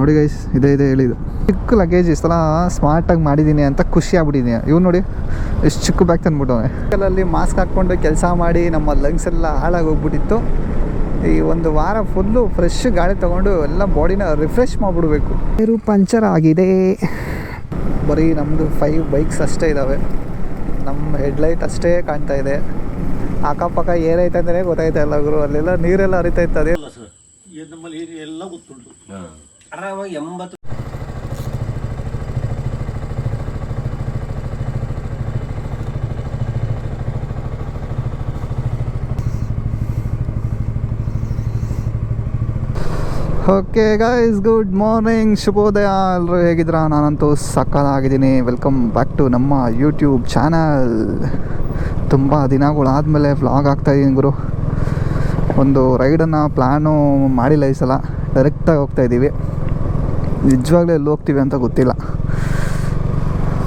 ನೋಡಿ ಗೈಸ್, ಇದೆ ಹೇಳಿದ್ದು ಚಿಕ್ಕ ಲಗೇಜ್ ಈ ಸಲ ಸ್ಮಾರ್ಟಾಗಿ ಮಾಡಿದ್ದೀನಿ ಅಂತ ಖುಷಿ ಆಗ್ಬಿಟ್ಟಿದ್ದೀನಿ. ಇವ್ನು ನೋಡಿ ಎಷ್ಟು ಚಿಕ್ಕ ಬ್ಯಾಗ್ ತಂದ್ಬಿಟ್ಟವನೆ. ಅಲ್ಲಿ ಮಾಸ್ಕ್ ಹಾಕ್ಕೊಂಡು ಕೆಲಸ ಮಾಡಿ ನಮ್ಮ ಲಂಗ್ಸ್ ಎಲ್ಲ ಹಾಳಾಗಿ ಹೋಗ್ಬಿಟ್ಟಿತ್ತು. ಈ ಒಂದು ವಾರ ಫುಲ್ಲು ಫ್ರೆಶ್ ಗಾಳಿ ತೊಗೊಂಡು ಎಲ್ಲ ಬಾಡಿನ ರಿಫ್ರೆಶ್ ಮಾಡಿಬಿಡ್ಬೇಕು. ಟೈರು ಪಂಚರ್ ಆಗಿದೆ. ಬರೀ ನಮ್ಮದು 5 ಬೈಕ್ಸ್ ಅಷ್ಟೇ ಇದ್ದಾವೆ. ನಮ್ಮ ಹೆಡ್ಲೈಟ್ ಅಷ್ಟೇ ಕಾಣ್ತಾ ಇದೆ. ಅಕ್ಕಪಕ್ಕ ಏನೈತೆ ಅಂದರೆ ಗೊತ್ತಾಯ್ತಾ ಇಲ್ಲ ಗುರು. ಅಲ್ಲೆಲ್ಲ ನೀರೆಲ್ಲ ಹರಿತಾ ಇರ್ತದೆ. ನಮ್ಮಲ್ಲಿ ಎಲ್ಲ ಗೊತ್ತುಂಟು. ಆರಾಮಾಗಿ 80. ಓಕೆ ಗೈಸ್, ಗುಡ್ ಮಾರ್ನಿಂಗ್, ಶುಭೋದಯ. ಎಲ್ಲರೂ ಹೇಗಿದ್ದೀರಾ? ನಾನಂತೂ ಸಕ್ಕತ್ತಾಗಿದ್ದೀನಿ. ವೆಲ್ಕಮ್ ಬ್ಯಾಕ್ ಟು ನಮ್ಮ ಯೂಟ್ಯೂಬ್ ಚಾನಲ್. ತುಂಬ ದಿನಗಳಾದಮೇಲೆ ವ್ಲಾಗ್ ಆಗ್ತಾಯಿದ್ದೀನಿ ಗುರು. ಒಂದು ರೈಡನ್ನು ಪ್ಲ್ಯಾನು ಮಾಡಿಲ್ಲ ಈ ಸಲ. ಡೈರೆಕ್ಟಾಗಿ ಹೋಗ್ತಾಯಿದ್ದೀವಿ. ನಿಜವಾಗ್ಲೂ ಎಲ್ಲಿ ಹೋಗ್ತೀವಿ ಅಂತ ಗೊತ್ತಿಲ್ಲ.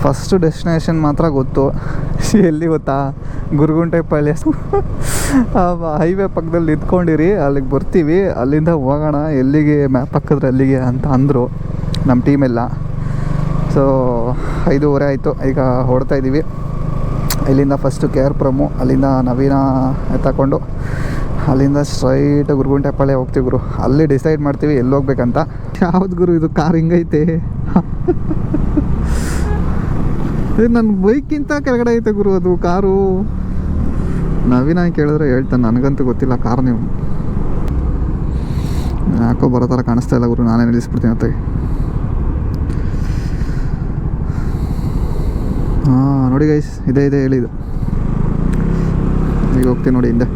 ಫಸ್ಟು ಡೆಸ್ಟಿನೇಷನ್ ಮಾತ್ರ ಗೊತ್ತು. ಎಲ್ಲಿ ಗೊತ್ತಾ? ಗುರುಗುಂಟೆ ಪ್ಯಾಲೇಸ್. ಹೈವೇ ಪಕ್ಕದಲ್ಲಿ ನಿಂತ್ಕೊಂಡಿರಿ, ಅಲ್ಲಿಗೆ ಬರ್ತೀವಿ, ಅಲ್ಲಿಂದ ಹೋಗೋಣ, ಎಲ್ಲಿಗೆ ಮ್ಯಾಪ್ ಹಾಕಿದ್ರೆ ಅಲ್ಲಿಗೆ ಅಂತ ಅಂದರು ನಮ್ಮ ಟೀಮೆಲ್ಲ. ಸೊ 5:30 ಆಯಿತು, ಈಗ ಹೊರಡ್ತಾಯಿದ್ದೀವಿ. ಇಲ್ಲಿಂದ ಫಸ್ಟು KR-ಪುರಮು, ಅಲ್ಲಿಂದ ನವೀನ ತಗೊಂಡು ಅಲ್ಲಿಂದ ಸ್ಟ್ರೈಟ್ ಗುರುಗುಂಟೆ ಪಾಳ್ಯ ಹೋಗ್ತೀವಿ ಗುರು. ಅಲ್ಲಿ ಡಿಸೈಡ್ ಮಾಡ್ತೀವಿ ಎಲ್ಲಿ ಹೋಗ್ಬೇಕಂತ. ಯಾವ್ದು ಗುರು ಇದು ಕಾರ್ ಹಿಂಗೈತೆ? ನನ್ನ ಬೈಕ್ಗಿಂತ ಕೆಳಗಡೆ ಐತೆ ಗುರು ಅದು ಕಾರು. ನವೀನ ಕೇಳಿದ್ರೆ ಹೇಳ್ತಾನೆ, ನನಗಂತೂ ಗೊತ್ತಿಲ್ಲ ಕಾರ್. ನೀವು ಯಾಕೋ ಬರೋ ಥರ ಕಾಣಿಸ್ತಾ ಇಲ್ಲ ಗುರು. ನಾನೇ ನಿಲ್ಲಿಸ್ಬಿಡ್ತೀನಿ ಅಂತ. ಹಾಂ ನೋಡಿ ಗೈಸ್, ಇದೆ ಹೇಳಿದ್ದು. ಈಗ ಹೋಗ್ತೀನಿ ನೋಡಿ ಹಿಂದೆ.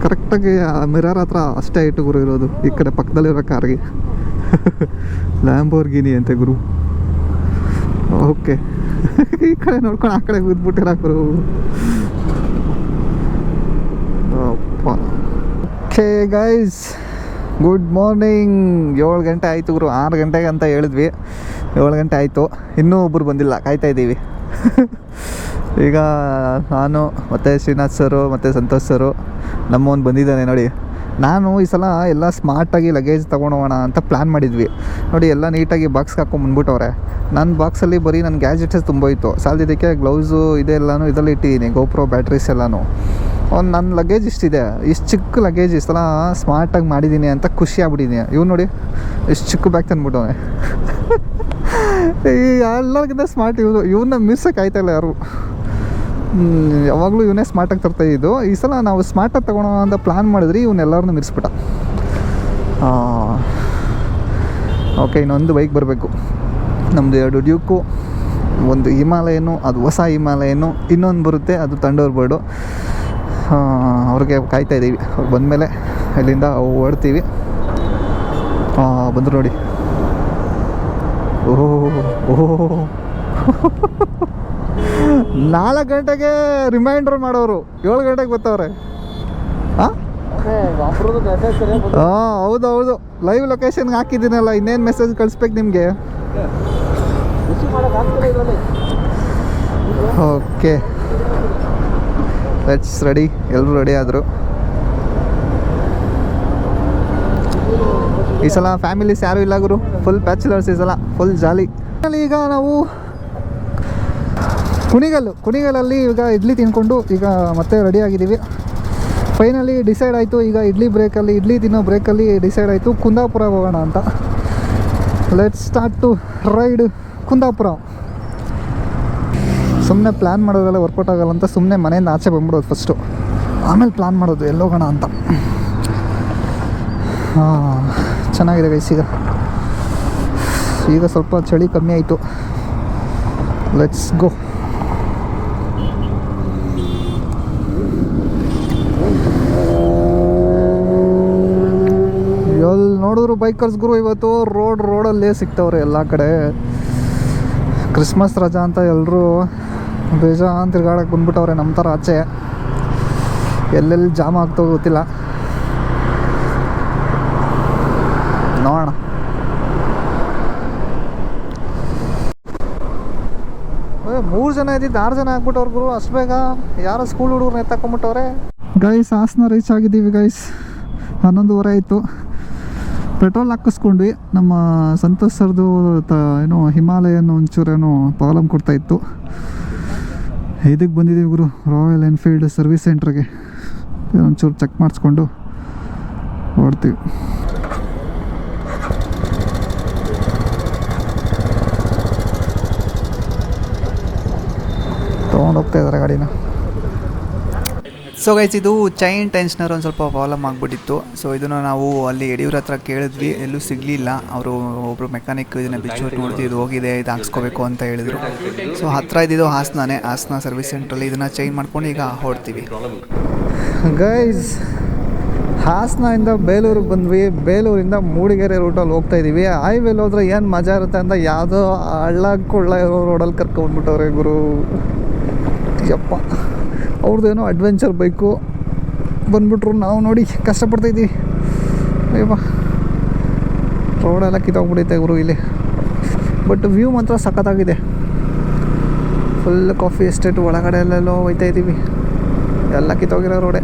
ಕರೆಕ್ಟಾಗಿ ಮಿರರ್ ಹತ್ರ ಅಷ್ಟೇ ಇಟ್ಟು ಗುರು ಇರೋದು. ಈ ಕಡೆ ಪಕ್ಕದಲ್ಲಿರೋ ಕಾರ್ಗೆ ಲ್ಯಾಂಬೋರ್ಗಿನಿ ಅಂತೆ ಗುರು. ಓಕೆ, ಈ ಕಡೆ ನೋಡ್ಕೊಂಡು ಆ ಕಡೆ ಕೂತ್ಬಿಟ್ಟಿರ ಗುರು. Okay guys, good morning. 7 ಗಂಟೆ ಆಯಿತು ಗುರು. 6 ಗಂಟೆಗೆ ಅಂತ ಹೇಳಿದ್ವಿ, 7 ಗಂಟೆ ಆಯಿತು. ಇನ್ನೂ ಒಬ್ಬರು ಬಂದಿಲ್ಲ, ಕಾಯ್ತಾಯಿದ್ದೀವಿ. ಈಗ ನಾನು ಮತ್ತು ಶ್ರೀನಾಥ್ ಸರು ಮತ್ತು ಸಂತೋಷ್ ಸರು, ನಮ್ಮವನು ಬಂದಿದ್ದಾನೆ ನೋಡಿ. ನಾನು ಈ ಸಲ ಎಲ್ಲ ಸ್ಮಾರ್ಟಾಗಿ ಲಗೇಜ್ ತೊಗೊಂಡೋಗೋಣ ಅಂತ ಪ್ಲ್ಯಾನ್ ಮಾಡಿದ್ವಿ ನೋಡಿ. ಎಲ್ಲ ನೀಟಾಗಿ ಬಾಕ್ಸ್ಗೆ ಹಾಕ್ಕೊಂಡು ಬಂದ್ಬಿಟ್ಟವ್ರೆ. ನನ್ನ ಬಾಕ್ಸಲ್ಲಿ ಬರೀ ನನ್ನ ಗ್ಯಾಜೆಟ್ಸ್ ತುಂಬ ಇತ್ತು. ಸಾಲದಿದ್ದಕ್ಕೆ ಗ್ಲೌಸು ಇದೆಲ್ಲನೂ ಇದರಲ್ಲಿ ಇಟ್ಟಿದ್ದೀನಿ, ಗೋಪ್ರೋ ಬ್ಯಾಟ್ರೀಸ್ ಎಲ್ಲನೂ. ನನ್ನ ಲಗೇಜ್ ಇಷ್ಟಿದೆ. ಇಷ್ಟು ಚಿಕ್ಕ ಲಗೇಜ್ ಈ ಸಲ ಸ್ಮಾರ್ಟಾಗಿ ಮಾಡಿದ್ದೀನಿ ಅಂತ ಖುಷಿ ಆಗ್ಬಿಟ್ಟಿದ್ದೀನಿ. ಇವ್ನು ನೋಡಿ ಎಷ್ಟು ಚಿಕ್ಕ ಬ್ಯಾಗ್ ತಂದ್ಬಿಟ್ಟವನೆ. ಈ ಎಲ್ಲರಿಗಿಂತ ಸ್ಮಾರ್ಟ್ ಇವನ್ನ ಮಿಸ್ಸಕ್ಕೆ ಆಯ್ತಾಯಿಲ್ಲ ಯಾರು. ಯಾವಾಗಲೂ ಇವನೇ ಸ್ಮಾರ್ಟಾಗಿ ತರ್ತಾಯಿದ್ದು. ಈ ಸಲ ನಾವು ಸ್ಮಾರ್ಟಾಗಿ ತೊಗೊಳೋಣ ಅಂತ ಪ್ಲ್ಯಾನ್ ಮಾಡಿದ್ರಿ, ಇವನ್ನೆಲ್ಲರನ್ನೂ ಮಿರಿಸ್ಬಿಟ್ಟ. ಓಕೆ, ಇನ್ನೊಂದು ಬೈಕ್ ಬರಬೇಕು. ನಮ್ಮದು 2 ಡ್ಯೂಕು, ಒಂದು ಹಿಮಾಲಯನು, ಅದು ಹೊಸ ಹಿಮಾಲಯನು, ಇನ್ನೊಂದು ಬರುತ್ತೆ ಅದು ಥಂಡರ್ ಬರ್ಡು. ಅವ್ರಿಗೆ ಕಾಯ್ತಾಯಿದ್ದೀವಿ. ಅವ್ರು ಬಂದಮೇಲೆ ಇಲ್ಲಿಂದ ಹೊರಡ್ತೀವಿ. ಬಂದರು ನೋಡಿ. ಓಹೋ 4 ಗಂಟೆಗೆ ರಿಮೈಂಡರ್ ಮಾಡೋರು, 7 ಗಂಟೆಗೆ ಬರ್ತಾವ್ರೆ. ಹಾಂ ಹೌದು, ಲೈವ್ ಲೊಕೇಶನ್ಗೆ ಹಾಕಿದ್ದೀನಲ್ಲ, ಇನ್ನೇನು ಮೆಸೇಜ್ ಕಳಿಸ್ಬೇಕು ನಿಮಗೆ. Okay, let's ready. ಎಲ್ಲರೂ ರೆಡಿ ಆದರು. ಈ ಸಲ ಫ್ಯಾಮಿಲೀಸ್ ಯಾರೂ ಇಲ್ಲ ಗುರು, ಫುಲ್ ಬ್ಯಾಚುಲರ್ಸ್ ಈ ಸಲ, ಫುಲ್ ಜಾಲಿ. ಈಗ ನಾವು ಕುಣಿಗಲಲ್ಲಿ ಈಗ ಇಡ್ಲಿ ತಿನ್ಕೊಂಡು ಈಗ ಮತ್ತೆ ರೆಡಿ ಆಗಿದ್ದೀವಿ. ಫೈನಲಿ ಡಿಸೈಡ್ ಆಯಿತು. ಈಗ ಇಡ್ಲಿ ತಿನ್ನೋ ಬ್ರೇಕಲ್ಲಿ ಡಿಸೈಡ್ ಆಯಿತು ಕುಂದಾಪುರ ಹೋಗೋಣ ಅಂತ. Let's start to ride Kundapura. ಸುಮ್ಮನೆ ಪ್ಲ್ಯಾನ್ ಮಾಡೋದೆಲ್ಲ ವರ್ಕೌಟ್ ಆಗೋಲ್ಲ ಅಂತ ಸುಮ್ಮನೆ ಮನೆಯಿಂದ ಆಚೆ ಬಂದ್ಬಿಡೋದು ಫಸ್ಟು, ಆಮೇಲೆ ಪ್ಲ್ಯಾನ್ ಮಾಡೋದು ಎಲ್ಲೋಗೋಣ ಅಂತ. ಚೆನ್ನಾಗಿದೆ ಗೈಸ್. ಈಗ ಸ್ವಲ್ಪ ಚಳಿ ಕಮ್ಮಿ ಆಯಿತು. Let's go. ಎಲ್ಲಿ ನೋಡಿದ್ರು ಬೈಕರ್ಸ್ ಗುರು ಇವತ್ತು ರೋಡಲ್ಲೇ ಸಿಗ್ತವ್ರೆ ಎಲ್ಲ ಕಡೆ. ಕ್ರಿಸ್ಮಸ್ ರಜಾ ಅಂತ ಎಲ್ಲರೂ ಬೇಜಾನ್ ತಿರ್ಗಾಡಕ್ಕೆ ಬಂದ್ಬಿಟ್ಟವ್ರೆ ನಮ್ಮ ಥರ ಆಚೆ. ಎಲ್ಲೆಲ್ಲಿ ಜಾಮ್ ಆಗ್ತೋ ಗೊತ್ತಿಲ್ಲ, ನೋಡೋಣ. 3 ಜನ ಇದ್ದಿದ್ದು 6 ಜನ ಆಗ್ಬಿಟ್ಟವ್ರು ಗುರು ಅಷ್ಟು ಬೇಗ. ಯಾರೋ ಸ್ಕೂಲ್ ಹುಡುಗರನ್ನ ಎತ್ತಾಕೊಂಬಿಟ್ಟವ್ರೆ. ಗೈಸ್ ಹಾಸನ ರೀಚ್ ಆಗಿದ್ದೀವಿ ಗೈಸ್. 11:30 ಆಯಿತು. ಪೆಟ್ರೋಲ್ ಹಾಕಿಸ್ಕೊಂಡ್ವಿ. ನಮ್ಮ ಸಂತೋಷ್ ಸರ್ದು ಏನೋ ಹಿಮಾಲಯನ್ ಒಂಚೂರೇನೋ ಪ್ರಾಬ್ಲಮ್ ಕೊಡ್ತಾಯಿತ್ತು. ಇದಕ್ಕೆ ಬಂದಿದ್ದೀವಿ ಗುರು, ರಾಯಲ್ ಎನ್ಫೀಲ್ಡ್ ಸರ್ವಿಸ್ ಸೆಂಟ್ರಿಗೆ. ಒಂಚೂರು ಚೆಕ್ ಮಾಡಿಸ್ಕೊಂಡು ಹೊಡ್ತೀವಿ. ತೊಗೊಂಡೋಗ್ತಾ ಇದ್ದಾರೆ ಗಾಡಿನ. ಸೊ ಗೈಸ್, ಇದು ಚೈನ್ ಟೆನ್ಷನರ್ ಒಂದು ಸ್ವಲ್ಪ ಪ್ರಾಬ್ಲಮ್ ಆಗಿಬಿಟ್ಟಿತ್ತು. ಸೊ ಇದನ್ನು ನಾವು ಅಲ್ಲಿ ಯಡಿಯೂರ ಹತ್ರ ಕೇಳಿದ್ವಿ, ಎಲ್ಲೂ ಸಿಗಲಿಲ್ಲ. ಅವರು ಒಬ್ಬರು ಮೆಕ್ಯಾನಿಕ್ ಇದನ್ನು ಬಿಚ್ಚೋಟ್ಟು ನೋಡ್ತೀವಿ, ಇದು ಹೋಗಿದೆ, ಇದು ಹಾಕ್ಸ್ಕೋಬೇಕು ಅಂತ ಹೇಳಿದರು. ಸೊ ಹತ್ತಿರ ಇದ್ದಿದ್ದು ಹಾಸನ ಸರ್ವಿಸ್ ಸೆಂಟ್ರಲ್ಲಿ ಇದನ್ನು ಚೈನ್ ಮಾಡ್ಕೊಂಡು ಈಗ ಹೊಡ್ತೀವಿ. ಗೈಸ್, ಹಾಸನದಿಂದ ಬೇಲೂರಿಗೆ ಬಂದ್ವಿ. ಬೇಲೂರಿಂದ ಮೂಡಿಗೆರೆ ರೂಟಲ್ಲಿ ಹೋಗ್ತಾ ಇದ್ದೀವಿ. ಹೈವೇಲಿ ಹೋದ್ರೆ ಏನು ಮಜಾ ಇರುತ್ತೆ ಅಂತ ಯಾವುದೋ ಹಳ್ಳ ಕೊಳ್ಳ ಇರೋ ರೋಡಲ್ಲಿ ಕರ್ಕೊಂಡ್ಬಿಟ್ಟವ್ರೆ ಗುರು. ಯಪ್ಪ, ಅವ್ರದ್ದೇನೋ ಅಡ್ವೆಂಚರ್ ಬೈಕು ಬಂದ್ಬಿಟ್ರು. ನಾವು ನೋಡಿ ಕಷ್ಟಪಡ್ತಾಯಿದ್ದೀವಿ. ಅಯ್ಯಪ್ಪ, ರೋಡೆಲ್ಲ ಕಿತ್ತೋಗ್ಬಿಟ್ಟೈತೆ ಗುರು ಇಲ್ಲಿ. ಬಟ್ ವ್ಯೂ ಮಾತ್ರ ಸಖತ್ತಾಗಿದೆ. ಫುಲ್ ಕಾಫಿ ಎಸ್ಟೇಟ್ ಒಳಗಡೆ ಎಲ್ಲೆಲ್ಲೋ ಹೋಗ್ತಾ ಇದ್ದೀವಿ. ಎಲ್ಲ ಕಿತ್ತೋಗಿರೋ ರೋಡೆ.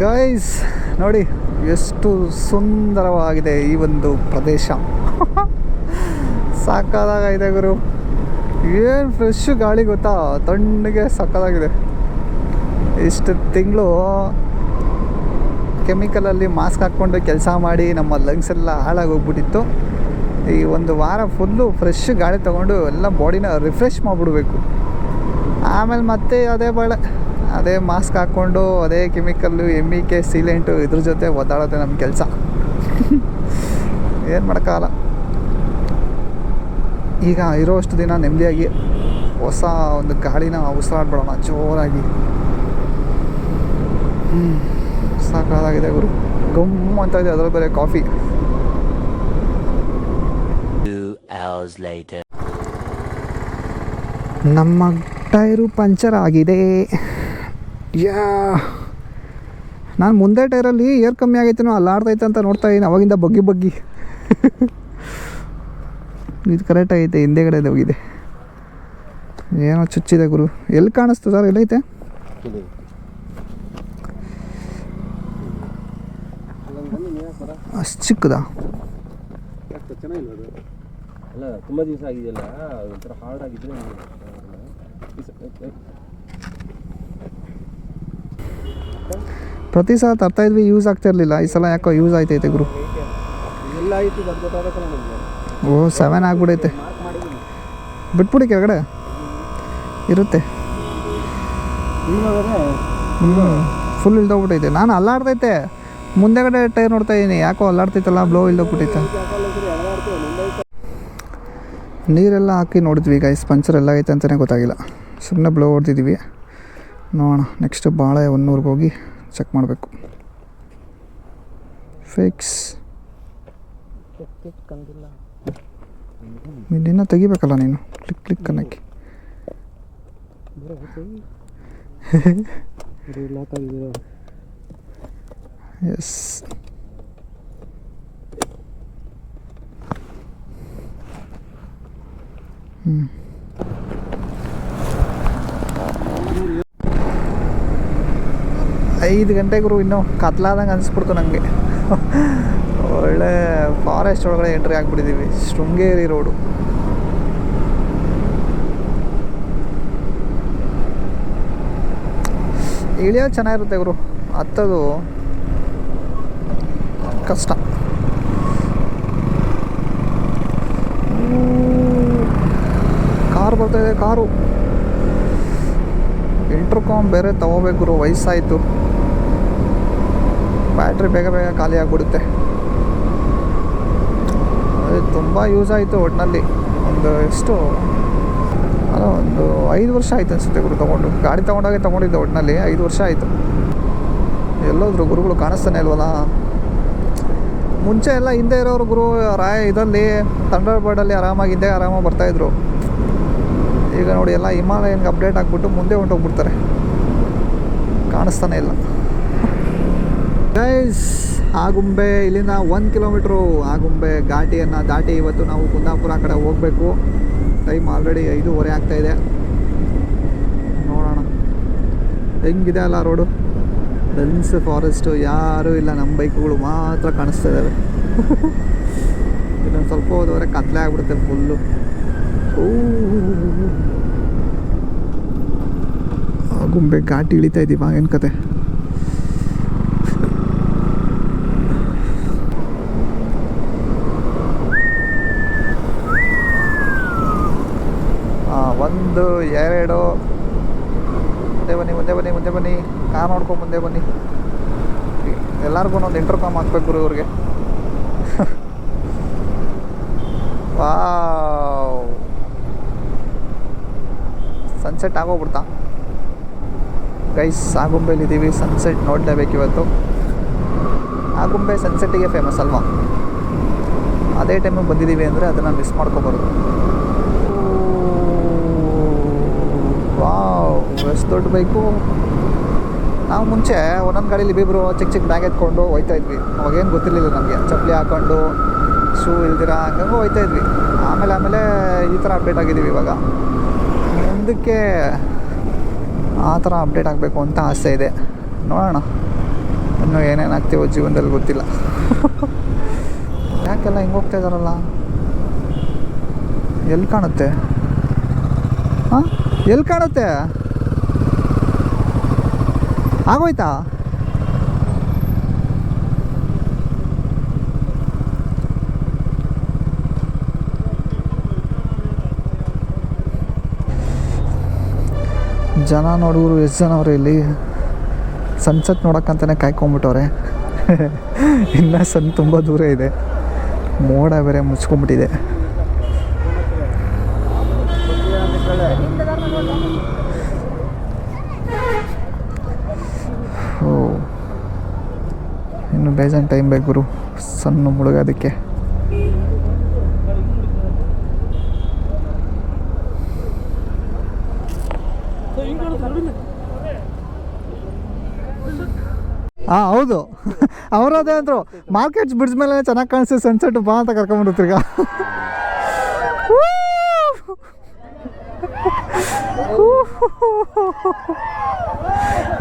ಗೈಸ್ ನೋಡಿ ಎಷ್ಟು ಸುಂದರವಾಗಿದೆ ಈ ಒಂದು ಪ್ರದೇಶ. ಸಕ್ಕತ್ತಾಗಿದೆ ಗುರು. ಏನು ಫ್ರೆಶ್ ಗಾಳಿ ಗೊತ್ತಾ, ತಣ್ಣಗೆ ಸಕ್ಕತ್ತಾಗಿದೆ. ಇಷ್ಟು ತಿಂಗಳು ಕೆಮಿಕಲಲ್ಲಿ ಮಾಸ್ಕ್ ಹಾಕ್ಕೊಂಡು ಕೆಲಸ ಮಾಡಿ ನಮ್ಮ ಲಂಗ್ಸ್ ಎಲ್ಲ ಹಾಳಾಗೋಗ್ಬಿಟ್ಟಿತ್ತು. ಈ ಒಂದು ವಾರ ಫುಲ್ಲು ಫ್ರೆಶ್ ಗಾಳಿ ತೊಗೊಂಡು ಎಲ್ಲ ಬಾಡಿನ ರಿಫ್ರೆಶ್ ಮಾಡಿಬಿಡ್ಬೇಕು. ಆಮೇಲೆ ಮತ್ತೆ ಅದೇ ಬಾಳೆ, ಅದೇ ಮಾಸ್ಕ್ ಹಾಕ್ಕೊಂಡು ಅದೇ ಕೆಮಿಕಲ್ಲು MEK ಸೀಲೆಂಟು ಇದ್ರ ಜೊತೆ ಒದ್ದಾಡೋದೆ ನಮ್ಮ ಕೆಲಸ. ಏನು ಮಾಡೋಕ್ಕಾಗಲ್ಲ. ಈಗ ಇರೋಷ್ಟು ದಿನ ನೆಮ್ಮದಿಯಾಗಿ ಹೊಸ ಒಂದು ಗಾಳಿನ ಉಸಿರಾಡ್ಬಿಡೋಣ ಜೋರಾಗಿ. ಸಾಕಾಗಿದೆ ಗುರು. ಗಮ್ಮು ಅಂತ ಇದೆ, ಅದರಲ್ಲಿ ಬೇರೆ ಕಾಫಿ. 2 hours later. ನಮ್ಮ ಟೈರು ಪಂಚರ್ ಆಗಿದೆ. ನಾನು ಮುಂದೆ ಟೈರಲ್ಲಿ ಏರ್ ಕಮ್ಮಿ ಆಗೈತೇನೋ, ಅಲ್ಲಾಡ್ತೈತೆ ಅಂತ ನೋಡ್ತಾ ಇದ್ದೀನಿ. ಅವಾಗಿಂದ ಬಗ್ಗಿ ಇದು ಕರೆಕ್ಟ್ ಆಗೈತೆ, ಹಿಂದೆಗಡೆ ಹೋಗಿದೆ. ಏನೋ ಚುಚ್ಚಿದೆ ಗುರು. ಎಲ್ಲಿ ಕಾಣಿಸ್ತು ಸರ್? ಎಲ್ಲೈತೆ? ಅಷ್ಟು ಚಿಕ್ಕದಾ? ಅಲ್ಲ, ತುಂಬ ದಿವಸ ಆಗಿದೆಯಲ್ಲ, ಒಂಥರ ಹಾರ್ಡ್ ಆಗಿದ್ರೆ ಪ್ರತಿ ಸಲ ತರ್ತಾ ಇದ್ವಿ, ಯೂಸ್ ಆಗ್ತಾ ಇರಲಿಲ್ಲ. ಈ ಸಲ ಯಾಕೋ ಯೂಸ್ ಆಯ್ತೈತೆ ಗುರು. ಎಲ್ಲ ಆಯಿತು, ಗೊತ್ತಾಗಬೇಕಲ್ಲ ನಮಗೆ. ಓ 7 ಆಗ್ಬಿಡೈತೆ. ಬಿಟ್ಬಿಡಿ, ಕೆಳಗಡೆ ಇರುತ್ತೆ. ಫುಲ್ ಇಳ್ದೋಗ್ಬಿಟ್ಟೈತೆ. ನಾನು ಅಲ್ಲಾಡ್ತೈತೆ, ಮುಂದೆಗಡೆ ಟೈರ್ ನೋಡ್ತಾ ಇದ್ದೀನಿ, ಯಾಕೋ ಅಲ್ಲಾಡ್ತೈತಲ್ಲ, ಬ್ಲೋ ಇಳ್ದೋಗ್ಬಿಟ್ಟೈತೆ. ನೀರೆಲ್ಲ ಹಾಕಿ ನೋಡಿದ್ವಿ ಗೈಸ್, ಪಂಚರ್ ಎಲ್ಲ ಐತೆ ಅಂತಲೇ ಗೊತ್ತಾಗಿಲ್ಲ. ಸುಮ್ಮನೆ ಬ್ಲೋ ಹೊಡ್ತಿದ್ವಿ. ನೋಡೋಣ, ನೆಕ್ಸ್ಟ್ ಬಾಳೆ 100ಗೆ ಹೋಗಿ ಚೆಕ್ ಮಾಡಬೇಕು. ಫಿಕ್ಸ್ ಇನ್ನೂ ತೆಗಿಬೇಕಲ್ಲ ನೀನು, ಕ್ಲಿಕ್ ಅನ್ನಕ್ಕೆ. ಎಸ್, ಹ್ಞೂ. 5 ಗಂಟೆಗೂ ಇನ್ನೂ ಕತ್ಲಾದಂಗೆ ಅನಿಸ್ಬಿಡ್ತು ನನಗೆ. ಒಳ್ಳೆ ಫಾರೆಸ್ಟ್ ಒಳಗಡೆ ಎಂಟ್ರಿ ಆಗಿಬಿಟ್ಟಿದ್ದೀವಿ. ಶೃಂಗೇರಿ ರೋಡು. ಇಳಿಯೋದು ಚೆನ್ನಾಗಿರುತ್ತೆ ಗುರು, ಹತ್ತೋದು ಕಷ್ಟ. ಕಾರ್ ಬರ್ತಾಯಿದೆ, ಕಾರು. ಇಂಟರ್ಕಾಮ್ ಬೇರೆ ತಗೋಬೇಕು ಗುರು, ವಯಸ್ಸಾಯಿತು. ಬ್ಯಾಟ್ರಿ ಬೇಗ ಖಾಲಿ ಆಗಿಬಿಡುತ್ತೆ. ಅದು ತುಂಬ ಯೂಸ್ ಆಯಿತು ಒಟ್ಟಿನಲ್ಲಿ. ಎಷ್ಟು ಅಲ್ಲ, ಒಂದು 5 ವರ್ಷ ಆಯಿತು ಅನಿಸುತ್ತೆ ಗುರು ತೊಗೊಂಡು. ಗಾಡಿ ತೊಗೊಂಡಿದ್ದೆ ಒಟ್ಟಿನಲ್ಲಿ 5 ವರ್ಷ ಆಯಿತು. ಎಲ್ಲೋದ್ರು ಗುರುಗಳು ಕಾಣಿಸ್ತಾನೆ ಇಲ್ವಲ್ಲ. ಮುಂಚೆ ಎಲ್ಲ ಹಿಂದೆ ಇರೋರು ಗುರು ಇದರಲ್ಲಿ ಥಂಡರ್ ಬರ್ಡಲ್ಲಿ ಆರಾಮಾಗಿ ಬರ್ತಾಯಿದ್ರು. ಈಗ ನೋಡಿ ಎಲ್ಲ ಹಿಮಾಲಯನ್ಗೆ ಅಪ್ಡೇಟ್ ಆಗಿಬಿಟ್ಟು ಮುಂದೆ ಹೊಂಟೋಗ್ಬಿಡ್ತಾರೆ, ಕಾಣಿಸ್ತಾನೆ ಇಲ್ಲ. ಗೈಸ್ ಆಗುಂಬೆ ಇಲ್ಲಿಂದ 1 ಕಿಲೋಮೀಟ್ರು ಆಗುಂಬೆ ಘಾಟಿಯನ್ನು ದಾಟಿ ಇವತ್ತು ನಾವು ಕುಂದಾಪುರ ಕಡೆ ಹೋಗಬೇಕು. ಟೈಮ್ ಆಲ್ರೆಡಿ 5:30 ಆಗ್ತಾಯಿದೆ. ನೋಡೋಣ ಹೆಂಗಿದೆ ಅಲ್ಲ ರೋಡು. ಡೆನ್ಸ್ ಫಾರೆಸ್ಟು, ಯಾರೂ ಇಲ್ಲ, ನಮ್ಮ ಬೈಕ್ಗಳು ಮಾತ್ರ ಕಾಣಿಸ್ತಾ ಇದ್ದಾವೆ. ಇನ್ನೊಂದು ಸ್ವಲ್ಪ ಹೋದವರೆ ಕತ್ಲೆ ಆಗ್ಬಿಡುತ್ತೆ ಫುಲ್ಲು. ಆಗುಂಬೆ ಘಾಟಿ ಇಳಿತಾ ಇದ್ದೀವಿ. ಏನು ಕತೆ? ಒಂದು ಎರಡು ಮುಂದೆ ಬನ್ನಿ ಕಾರ್ ನೋಡ್ಕೊಂಡು ಮುಂದೆ ಬನ್ನಿ. ಎಲ್ಲರಿಗೂ ಒಂದು ಇಂಟರ್ಕಾಮ್ ಹಾಕ್ಬೇಕು ಗುರು ಇವ್ರಿಗೆ. ವಾವ್, ಸನ್ಸೆಟ್ ಆಗೋಗ್ಬಿಡ್ತಾ ಗೈಸ್. ಆಗುಂಬೆಲಿದ್ದೀವಿ, ಸನ್ಸೆಟ್ ನೋಡಲೇಬೇಕು ಇವತ್ತು. ಆಗುಂಬೆ ಸನ್ಸೆಟ್ಟಿಗೆ ಫೇಮಸ್ ಅಲ್ವಾ? ಅದೇ ಟೈಮಿಗೆ ಬಂದಿದ್ದೀವಿ ಅಂದರೆ ಅದನ್ನು ಮಿಸ್ ಮಾಡ್ಕೊಬಾರ್ದು. ವಾವ್, ಎಷ್ಟು ದೊಡ್ಡ ಬೈಕು. ನಾವು ಮುಂಚೆ ಒಂದೊಂದು ಗಾಡೀಲಿ ಇಬ್ಬಿಬ್ರು ಚಿಕ್ಕ ಚಿಕ್ಕ ಬ್ಯಾಗ್ ಎತ್ಕೊಂಡು ಹೋಗ್ತಾ ಇದ್ವಿ. ಅವಾಗೇನು ಗೊತ್ತಿರಲಿಲ್ಲ ನಮಗೆ, ಚಪ್ಪಲಿ ಹಾಕ್ಕೊಂಡು ಶೂ ಇಲ್ದಿರ ಹಂಗಂಗೂ ಹೋಗ್ತಾ ಇದ್ವಿ. ಆಮೇಲೆ ಈ ಥರ ಅಪ್ಡೇಟ್ ಆಗಿದ್ದೀವಿ ಇವಾಗ. ಮುಂದಕ್ಕೆ ಆ ಥರ ಅಪ್ಡೇಟ್ ಆಗಬೇಕು ಅಂತ ಆಸೆ ಇದೆ. ನೋಡೋಣ ಇನ್ನೂ ಏನೇನು ಆಗ್ತೀವೋ ಜೀವನದಲ್ಲಿ ಗೊತ್ತಿಲ್ಲ. ಯಾಕೆಲ್ಲ ಹಿಂಗೆ ಹೋಗ್ತಾ ಇದ್ದಾರಲ್ಲ? ಎಲ್ಲಿ ಕಾಣುತ್ತೆ? ಹಾಂ, ಎಲ್ಲಿ ಕಾಣುತ್ತೆ? ಆಗೋಯ್ತಾ? ಜನ ನೋಡುವರು ಎಷ್ಟು ಜನ ಅವ್ರೆ ಇಲ್ಲಿ. ಸನ್ಸೆಟ್ ನೋಡೋಕ್ಕಂತಲೇ ಕಾಯ್ಕೊಂಬಿಟ್ಟವ್ರೆ. ಇನ್ನು ಸನ್ ತುಂಬ ದೂರ ಇದೆ, ಮೋಡ ಬೇರೆ ಮುಚ್ಕೊಂಬಿಟ್ಟಿದೆ. ಓ, ಇನ್ನು ಬೇಜಾನ್ ಟೈಮ್ ಬೇಕು ಗುರು ಸಣ್ಣ ಮುಳುಗೋದಕ್ಕೆ. ಹಾಂ ಹೌದು, ಅವರದೇ ಅಂದರು ಮಾರ್ಕೆಟ್ಸ್ ಬ್ರಿಡ್ಜ್ ಮೇಲೆ ಚೆನ್ನಾಗಿ ಕಾಣಿಸ್ತದೆ ಸನ್ಸೆಟ್ ಬಾ ಅಂತ ಕರ್ಕೊಂಡ್ಬಿಡ್ತೀರಿ. ಈಗ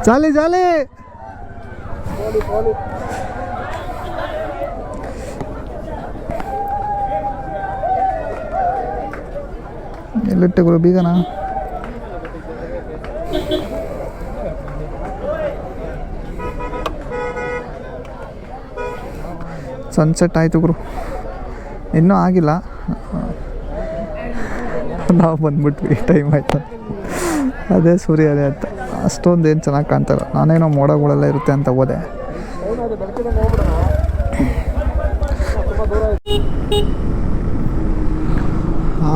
ಜಾಲಿ ಜಾಲಿ. ಎಲ್ಲಿಟ್ಟೆ ಗುರು ಬೀಗನಾ? ಸನ್ಸೆಟ್ ಆಯಿತು ಗುರು, ಇನ್ನೂ ಆಗಿಲ್ಲ. ನಾವು ಬಂದ್ಬಿಟ್ವಿ, ಟೈಮ್ ಆಯ್ತು. ಅದೇ ಸೂರ್ಯೋದಯ ಅಂತ ಅಷ್ಟೊಂದು ಏನು ಚೆನ್ನಾಗಿ ಕಾಣ್ತಾಯಿಲ್ಲ. ನಾನೇನೋ ಮೋಡಗಳೆಲ್ಲ ಇರುತ್ತೆ ಅಂತ ಹೋದೆ.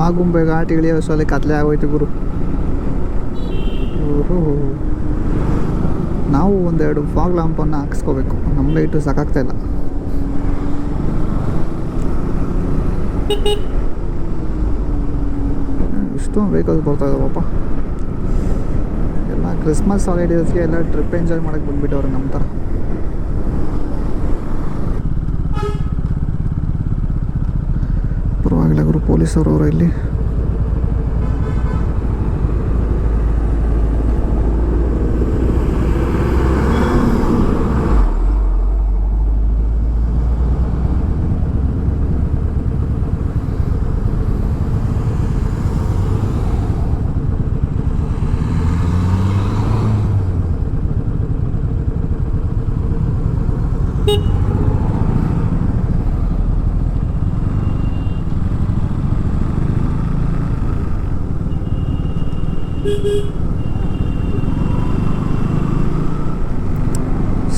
ಆಗುಂಬೆ ಘಾಟಿ ಇಳಿಯೋ ಅಷ್ಟರಲ್ಲಿ ಕತ್ಲೆ ಆಗೋಯ್ತು ಗುರು. ಓಹೋ, ನಾವು ಒಂದೆರಡು ಫಾಗ್ ಲ್ಯಾಂಪನ್ನು ಹಾಕಿಸ್ಕೋಬೇಕು. ನಮ್ಮ ಲೈಟು ಸಾಕಾಗ್ತಾಯಿಲ್ಲ. ಇಷ್ಟೊಂದು ವೆಹಿಕಲ್ಸ್ ಬರ್ತಾ ಇದ್ದಾವಪ್ಪ. ಎಲ್ಲ ಕ್ರಿಸ್ಮಸ್ ಹಾಲಿಡೇಸ್ಗೆ ಎಲ್ಲ ಟ್ರಿಪ್ ಎಂಜಾಯ್ ಮಾಡೋಕ್ಕೆ ಬಂದುಬಿಟ್ಟವ್ರೆ ನಮ್ಮ ಥರ. ಪರವಾಗಿಲ್ಲ ಗುರು, ಪೊಲೀಸವರು ಇಲ್ಲಿ.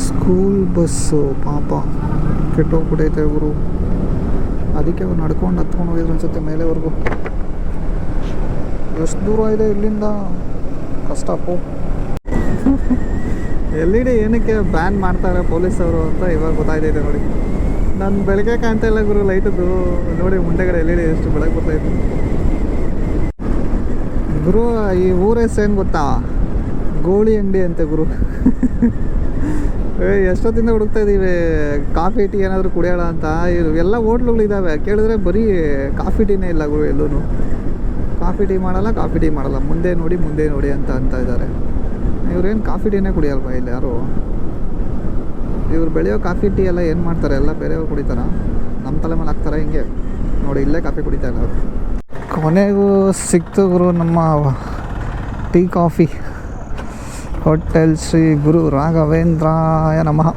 ಸ್ಕೂಲ್ ಬಸ್ಸು ಪಾಪ ಕೆಟ್ಟೋಗ್ಬಿಟ್ಟೈತೆ ಗುರು. ಅದಕ್ಕೆ ಅವ್ರು ನಡ್ಕೊಂಡು ಹತ್ಕೊಂಡು ಹೋಗಿದ್ರು ಅನ್ಸುತ್ತೆ ಮೇಲೆವರೆಗೂ. ಎಷ್ಟು ದೂರ ಇದೆ ಇಲ್ಲಿಂದ, ಕಷ್ಟಪ್ಪು. LED ಏನಕ್ಕೆ ಬ್ಯಾನ್ ಮಾಡ್ತಾರೆ ಪೊಲೀಸವರು ಅಂತ ಇವಾಗ ಗೊತ್ತಾಯ್ತೈತೆ ನೋಡಿ. ನಾನು ಬೆಳಗ್ಗೆ ಕಾಣ್ತಾ ಇಲ್ಲ ಗುರು ಲೈಟದ್ದು. ನೋಡಿ ಮುಂದೆಗಡೆ LED ಎಷ್ಟು ಬೆಳಗ್ಗೆ ಬರ್ತಾಯಿತ್ತು ಗುರು. ಈ ಊರ ಹೆಸರು ಏನು ಗೊತ್ತಾ? ಗೋಳಿ ಅಂಗಡಿ ಅಂತೆ ಗುರು. ಎಷ್ಟೊತ್ತಿಂದ ಹುಡುಕ್ತಾ ಇದ್ದೀವಿ ಕಾಫಿ ಟೀ ಏನಾದರೂ ಕುಡಿಯೋಣ ಅಂತ. ಎಲ್ಲ ಹೋಟ್ಲುಗಳಿದ್ದಾವೆ, ಕೇಳಿದ್ರೆ ಬರೀ ಕಾಫಿ ಟೀನೇ ಇಲ್ಲ ಗುರು ಎಲ್ಲೂ. ಕಾಫಿ ಟೀ ಮಾಡಲ್ಲ, ಮುಂದೆ ನೋಡಿ ಅಂತ ಇದ್ದಾರೆ. ಇವ್ರೇನು ಕಾಫಿ ಟೀನೇ ಕುಡಿಯಲ್ವಾ ಇಲ್ಲಿ ಯಾರು? ಇವ್ರು ಬೆಳೆಯೋ ಕಾಫಿ ಟೀ ಎಲ್ಲ ಏನು ಮಾಡ್ತಾರೆ, ಎಲ್ಲ ಬೇರೆಯವ್ರು ಕುಡಿತಾರ, ನಮ್ಮ ತಲೆ ಮೇಲೆ ಹಾಕ್ತಾರೆ ಹಿಂಗೆ ನೋಡಿ. ಇಲ್ಲೇ ಕಾಫಿ ಕುಡಿತಾ ಇಲ್ಲ ಅವರು. ಕೊನೆಗೂ ಸಿಕ್ತು ಗುರು ನಮ್ಮ ಟೀ ಕಾಫಿ. ಹೋಟೆಲ್ ಶ್ರೀ ಗುರು ರಾಘವೇಂದ್ರಾಯ ನಮಃ.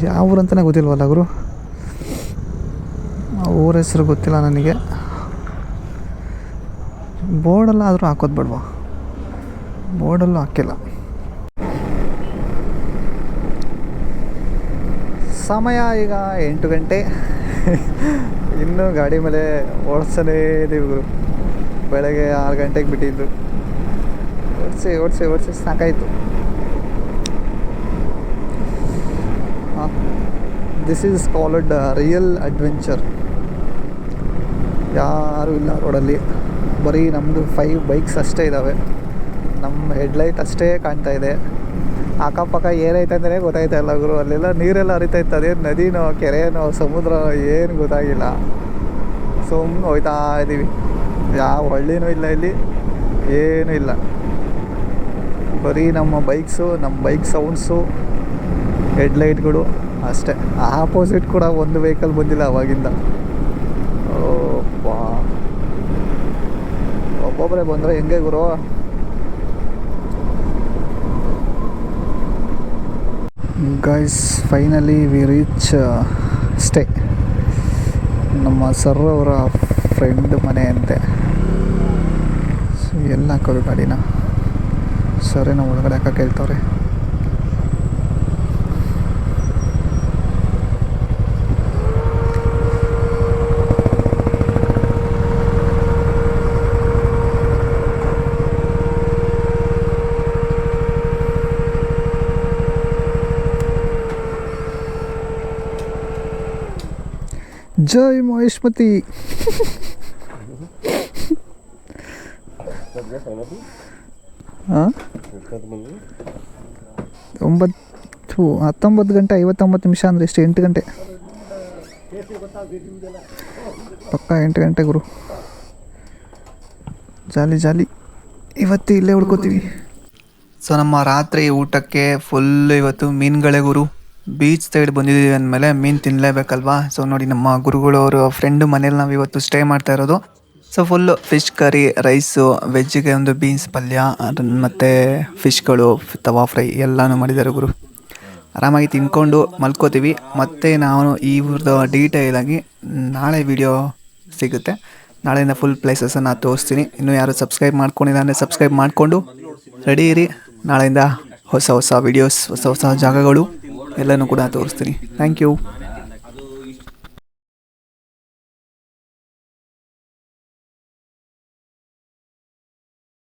ಯಾವ ಊರಂತಲೇ ಗೊತ್ತಿಲ್ವಲ್ಲ ಗುರು, ಊರ ಹೆಸರು ಗೊತ್ತಿಲ್ಲ ನನಗೆ. ಬೋರ್ಡೆಲ್ಲ ಆದರೂ ಹಾಕೋದು ಬೇಡವಾ? ಬೋರ್ಡಲ್ಲೂ ಹಾಕಿಲ್ಲ. ಸಮಯ ಈಗ 8 ಗಂಟೆ. ಇನ್ನೂ ಗಾಡಿ ಮೇಲೆ ಓಡಿಸಲೇ ಇದೀವಿ ಗುರು. ಬೆಳಗ್ಗೆ 6 ಗಂಟೆಗೆ ಬಿಟ್ಟಿದ್ದು. ಓಡಿಸಿ ಸಾಕಾಯಿತು. This is called real adventure. ಯಾರೂ ಇಲ್ಲ ರೋಡಲ್ಲಿ, ಬರೀ ನಮ್ಮದು 5 ಬೈಕ್ಸ್ ಅಷ್ಟೇ ಇದ್ದಾವೆ. ನಮ್ಮ ಹೆಡ್ಲೈಟ್ ಅಷ್ಟೇ ಕಾಣ್ತಾ ಇದೆ. ಅಕ್ಕಪಕ್ಕ ಏನೈತೆ ಅಂತಲೇ ಗೊತ್ತಾಯ್ತಾ ಇಲ್ಲ ಗುರು. ಅಲ್ಲೆಲ್ಲ ನೀರೆಲ್ಲ ಹರಿತೈತೆ, ಅದೇನು ನದಿನೋ ಕೆರೆನೋ ಸಮುದ್ರನೋ ಏನು ಗೊತ್ತಾಗಿಲ್ಲ. ಸುಮ್ಮನೆ ಹೋಯ್ತಾ ಇದ್ದೀವಿ. ಯಾವ ಹಳ್ಳಿನೂ ಇಲ್ಲ ಇಲ್ಲಿ, ಏನೂ ಇಲ್ಲ. ಬರೀ ನಮ್ಮ ಬೈಕ್ಸು, ನಮ್ಮ ಬೈಕ್ ಸೌಂಡ್ಸು, ಹೆಡ್ಲೈಟ್ಗಳು ಅಷ್ಟೇ. ಆಪೋಸಿಟ್ ಕೂಡ ಒಂದು ವೆಹಿಕಲ್ ಬಂದಿಲ್ಲ ಅವಾಗಿಂದ. ಒಬ್ಬೊಬ್ಬರೇ ಬಂದರೆ ಹೆಂಗೆ ಗುರು? Guys, finally we reach stay. ನಮ್ಮ ಸರ್ ಅವರ ಫ್ರೆಂಡ್ ಮನೆ ಅಂತೆ. ಸೊ ಎಲ್ಲ ಹಾಕೋದು ಗಾಡಿನ? ಸರಿ, ನಾವು ಒಳಗಡೆ ಹಾಕಕ್ಕೆ ಹೇಳ್ತವ್ರೆ. ಜೈ ಮಹೇಶ್ಮತಿ. ಹಾಂ, 19 ಗಂಟೆ 59 ನಿಮಿಷ ಅಂದರೆ ಎಷ್ಟು? 8 ಗಂಟೆ ಪಕ್ಕ 8 ಗಂಟೆ ಗುರು. ಜಾಲಿ ಇವತ್ತು ಇಲ್ಲೇ ಹುಡ್ಕೋತೀವಿ. ಸೊ ನಮ್ಮ ರಾತ್ರಿ ಊಟಕ್ಕೆ ಫುಲ್ ಇವತ್ತು ಮೀನುಗಳೇ ಗುರು. ಬೀಚ್ ಸೈಡ್ ಬಂದಿದ್ದೀವಿ ಅಂದಮೇಲೆ ಮೀನು ತಿನ್ನಲೇಬೇಕಲ್ವಾ? ಸೊ ನೋಡಿ, ನಮ್ಮ ಗುರುಗಳು ಅವರು ಫ್ರೆಂಡು ಮನೇಲಿ ನಾವು ಇವತ್ತು ಸ್ಟೇ ಮಾಡ್ತಾ ಇರೋದು. So full fish curry, rice, ವೆಜ್ಜಿಗೆ ಒಂದು ಬೀನ್ಸ್ ಪಲ್ಯ, ಮತ್ತು ಫಿಶ್ಗಳು, ತವಾ ಫ್ರೈ ಎಲ್ಲನೂ ಮಾಡಿದ್ದಾರೆ ಗುರು. ಆರಾಮಾಗಿ ತಿನ್ಕೊಂಡು ಮಲ್ಕೋತೀವಿ. ಮತ್ತು ನಾನು ಇವ್ರದ್ದು ಡೀಟೇಲಾಗಿ ನಾಳೆ ವಿಡಿಯೋ ಸಿಗುತ್ತೆ. ನಾಳೆಯಿಂದ ಫುಲ್ ಪ್ಲೇಸಸನ್ನು ತೋರಿಸ್ತೀನಿ. ಇನ್ನೂ ಯಾರು ಸಬ್ಸ್ಕ್ರೈಬ್ ಮಾಡ್ಕೊಂಡಿಲ್ಲ ಅಂದರೆ ಸಬ್ಸ್ಕ್ರೈಬ್ ಮಾಡಿಕೊಂಡು ರೆಡಿ ಇರಿ. ನಾಳೆಯಿಂದ ಹೊಸ ವಿಡಿಯೋಸ್, ಹೊಸ ಜಾಗಗಳು ಎಲ್ಲನೂ ಕೂಡ ತೋರಿಸ್ತೀನಿ. Thank you.